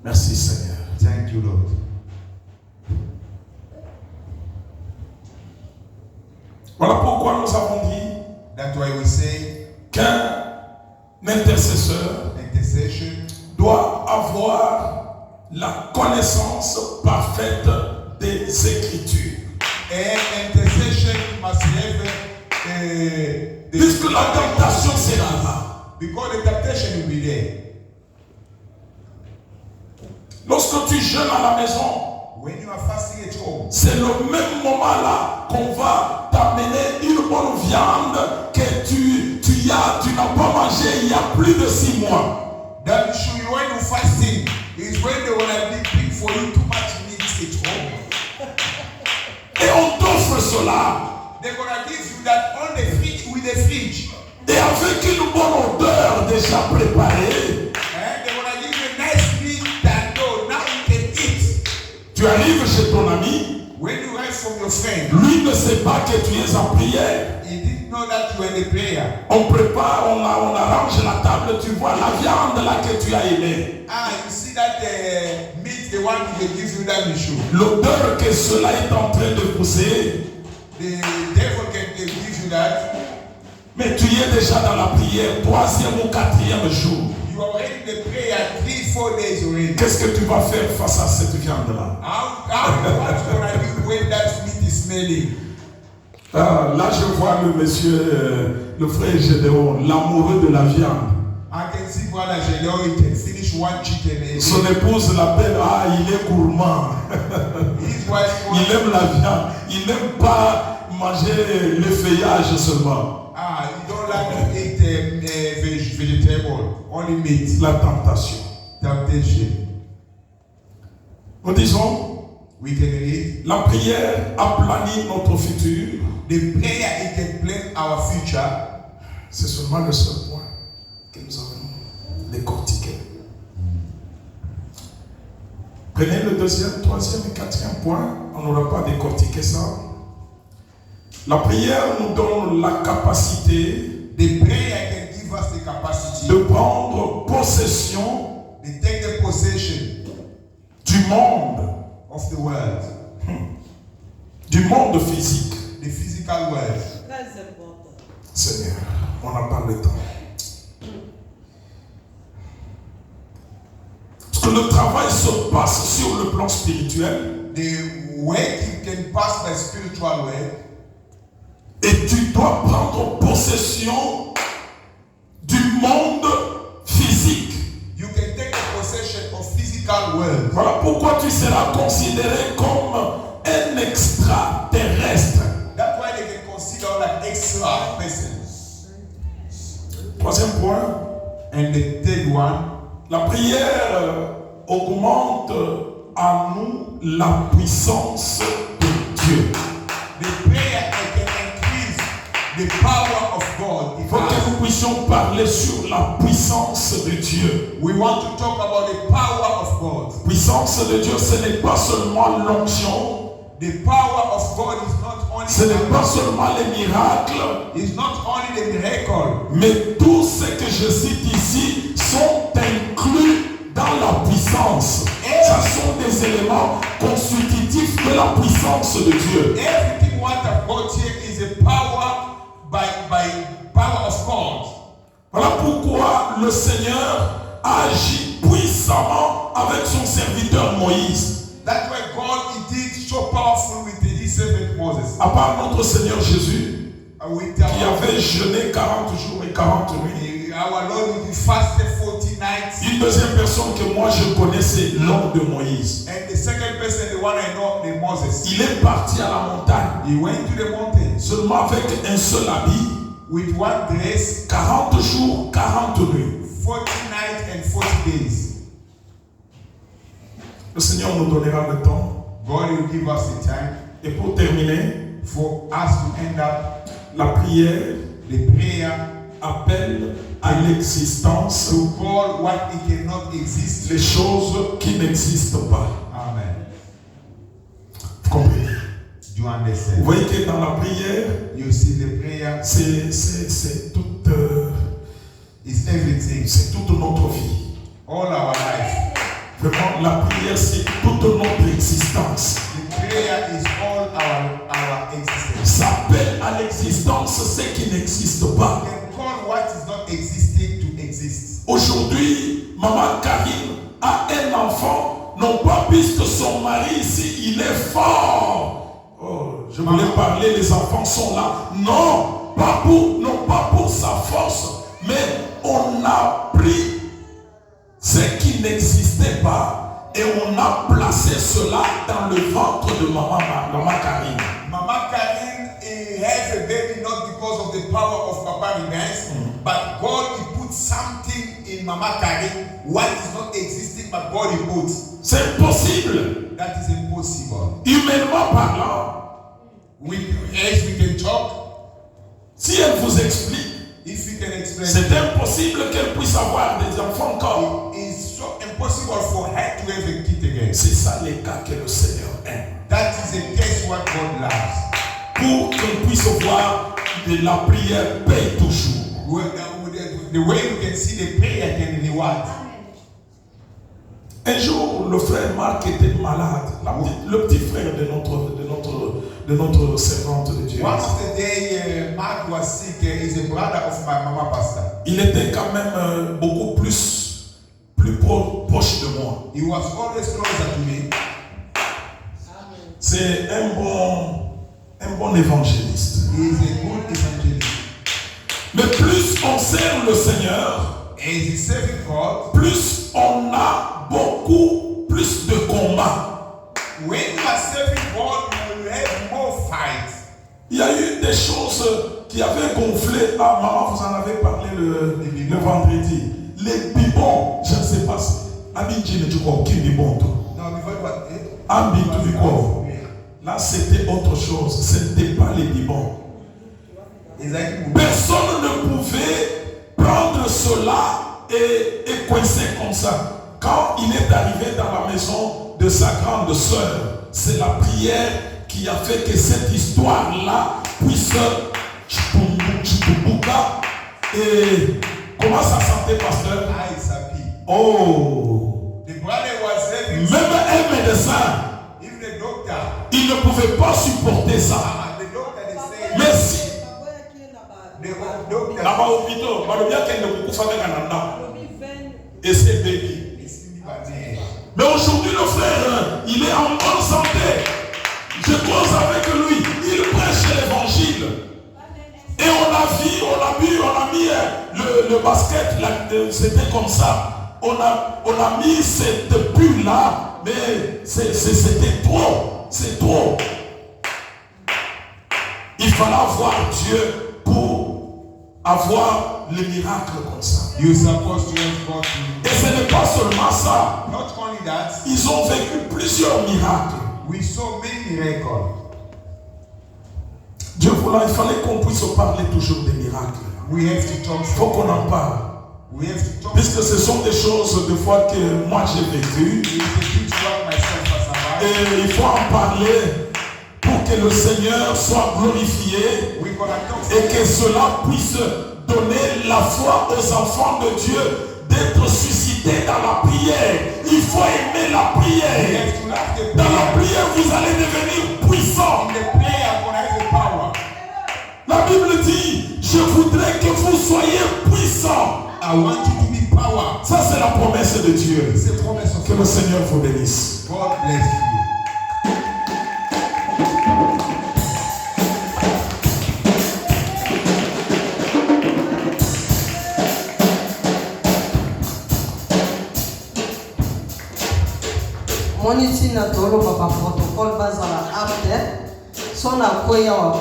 Merci Seigneur. Thank you, Lord. Voilà pourquoi nous avons dit That's why we say qu'un intercesseur intercession doit avoir la connaissance parfaite des Écritures. and intercession must have Puisque la tentation sera là. because the temptation will be there. Lorsque tu jeûnes à la maison, When you are fasting at home, c'est le même moment là qu'on va t'amener une bonne viande que tu n'as pas mangé il y a plus de 6 mois. that should be when you fasting is when they will be big for you too much meat at home. Et on t'offre cela. They're gonna give you that on the fridge with the fridge. Et avec une bonne odeur déjà préparée. And they're gonna give you a nice meat that now you can eat. Tu arrives chez ton ami. When you heard from your friend, Lui ne sait pas que tu es en prière. he didn't know that you were in the prayer. On prépare, on arrange la table, tu vois la viande là que tu as aimée. You see that meat, the one they give you that issue. L'odeur que cela est en train de pousser. The devil can give you that. Mais tu y es déjà dans la prière, 3e ou 4e jour. You are already in the prayer 3-4 days already. Qu'est-ce que tu vas faire face à cette viande-là? What you gonna do when that meat is smelling? Là, je vois le monsieur, le frère Gédéon, l'amoureux de la viande. I can see Brother Gédéon, he can finish one chicken a day. Son épouse l'appelle, il est gourmand. His wife Il aime la viande. Il n'aime pas manger le feuillage seulement. you don't like to eat vegetable, only meat. La tentation. Temptation. Nous disons, We can read. la prière aplanit notre futur. The prayer, it can plan our future. C'est seulement le seul point que nous avons décortiqué. Prenez le 2e, 3e et 4e point. On n'aura pas décortiqué ça. La prière nous donne la capacité The prayer can give us the capacity de prendre possession to take the possession du monde, of the world, du monde physique. the physical world. Très important. Seigneur, on n'a pas le temps. Parce que le travail se passe sur le plan spirituel. The work you can pass by spiritual work, Et tu dois prendre possession du monde physique. you can take the possession of physical world. Voilà pourquoi tu seras considéré comme un extraterrestre. That's why they can consider like extra persons. 3e point, And the third one, la prière augmente à nous la puissance de Dieu. the prayer can increase the power of God. Il faut que nous puissions parler sur la puissance de Dieu. We want to talk about the power of God. Puissance de Dieu, ce n'est pas seulement l'onction, The power of God is not only ce n'est pas seulement les miracles, it's not only the miracle, mais tout ce que je cite ici sont inclus dans la puissance. Ce sont des éléments constitutifs de la puissance de Dieu. everything what I've got here is a power by power of God. Voilà pourquoi le Seigneur agit puissamment avec son serviteur Moïse. That's why God indeed so powerful with his servant Moses. À part notre Seigneur Jésus, With qui avait jeûné 40 jours et 40 nuits. our Lord, we fasted 40 nights. Une deuxième personne que moi je connais, c'est l'homme de Moïse. And the second person, the one I know, the Moses. Il est parti à la montagne He went to the mountain seulement avec un seul habit, with one dress, 40 jours, 40 nuits. 40 nights and 40 days. Le Seigneur nous donnera le temps. God will give us the time Et pour terminer, for us to end up la prière the prayer appelle à l'existence to call what it cannot exist. les choses qui n'existent pas. Amen. Vous comprenez? Do you Vous understand? voyez que dans la prière, You see the prayer c'est toute, is everything. c'est toute notre vie. All our life. Vraiment, prière, c'est toute notre existence. The prayer is all our existence. Ça appelle à l'existence ce qui n'existe pas. We can call what is not existing to exist. Aujourd'hui, maman Karine a un enfant, non pas puisque son mari ici, il est fort. Oh, je voulais parler, les enfants sont là. Non pas pour sa force, mais on a pris ce qui n'existait pas et on a placé cela dans le ventre de maman Karine. Mama Karine has a baby not because of the power of Papa Rubens, but God he put something in Mama Karine what is not existing but God he put. C'est impossible. That is impossible. Humainement parlant, As we can talk, si elle vous explique, if we can explain, c'est impossible qu'elle puisse avoir des enfants encore. it is so impossible for her to have a kid again. C'est ça les cas que le Seigneur aime. That is a case what God loves. Pour qu'on puisse voir que la prière paye toujours. The way you can see the prayer can reward. Un jour, le frère Marc était malade. Le petit frère de notre servante de Dieu. One of the day, Mark was sick. He's a brother of my mama pastor. Il était quand même beaucoup plus proche de moi. He was always closer to me. C'est un bon évangéliste. He is a good evangelist. Mais plus on sert le Seigneur, As he serving God, plus on a beaucoup plus de combats. when you are serving God, you will have more fights. Il y a eu des choses qui avaient gonflé. Ah, maman, vous en avez parlé le vendredi. Les bibons, je ne sais pas si. Abidji, tu crois qui bibon, toi? No, before what? Abidji, tu crois? Là, c'était autre chose. Ce n'était pas les bibons. Personne ne pouvait prendre cela et coincer comme ça. Quand il est arrivé dans la maison de sa grande sœur, c'est la prière qui a fait que cette histoire-là puisse et comment ça sentait, pasteur? Oh! The brother was having Même un médecin, even the doctor. il ne pouvait pas supporter ça. The doctor they say Mais si the doctor là-bas au hôpital, malgré qu'elle ne peut pas faire un et c'est baby. Mais aujourd'hui, le frère, il est en bonne santé. Je cause avec lui. Il prêche l'évangile. Et on a mis le basket, c'était comme ça. On a mis cette bulle-là, mais c'était trop. C'est trop. Il fallait voir Dieu pour avoir le miracle comme ça. you're supposed to have God. Et ce n'est pas seulement ça. Not only that, Ils ont vécu plusieurs miracles. we saw many miracles. Dieu voulait, il fallait qu'on puisse parler toujours des miracles. We have to talk. Il faut qu'on en parle. We have to talk. Puisque ce sont des choses des fois que moi j'ai vécues. It's a bit what myself as a Et il faut en parler pour que le Seigneur soit glorifié we gonna talk. et que cela puisse donner la foi aux enfants de Dieu d'être suscités dans la prière. Il faut aimer la We prière. have to love the Dans la prayer. prière, vous allez devenir puissant. In the prayer, I'm gonna have the power. La Bible dit, je voudrais que vous soyez puissants. I want you to be power. Ça, c'est la promesse de Dieu. It's a promise of Que le God. Seigneur vous bénisse. God bless you. Monitina tolo papa protocole bazala apte sona koya wa